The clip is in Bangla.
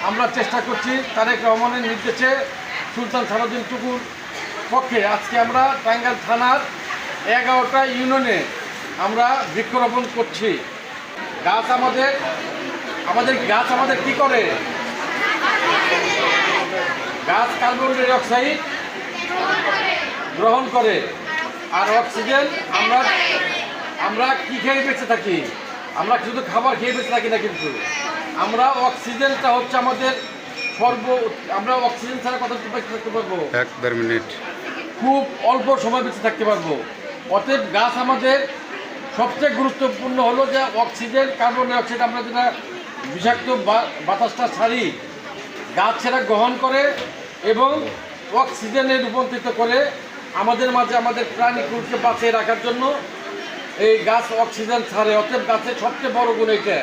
আমরা চেষ্টা করছি তারেক রহমানের নির্দেশে সুলতান সালাউদ্দিন টুকুর পক্ষে আজকে আমরা টাঙ্গাইল থানার 11টা ইউনিয়নে আমরা বৃক্ষরোপণ করছি। গাছ আমাদের কি করে? গাছ কার্বন ডাই অক্সাইড গ্রহণ করে, আর অক্সিজেন আমরা কি খেয়ে বেঁচে থাকি? আমরা শুধু খাবার খেয়ে বেঁচে থাকি না, কিন্তু আমরা অক্সিজেনটা হচ্ছে আমাদের আমরা অক্সিজেন ছাড়া কত বেঁচে থাকতে পারবো? 1-1.5 মিনিট। খুব অল্প সময় বেঁচে থাকতে পারবো। অতএব গাছ আমাদের সবচেয়ে গুরুত্বপূর্ণ হলো যে অক্সিজেন, কার্বন ডাই অক্সাইড আমরা যেটা বিষাক্ত বাতাসটা ছাড়ি, গাছ সেটা গ্রহণ করে এবং অক্সিজেনে রূপান্তরিত করে আমাদের মাঝে আমাদের প্রাণীকুলকে বাঁচিয়ে রাখার জন্য এই গাছ অক্সিজেন ছাড়ে। অতএব গাছের সবচেয়ে বড় গুণ এটা।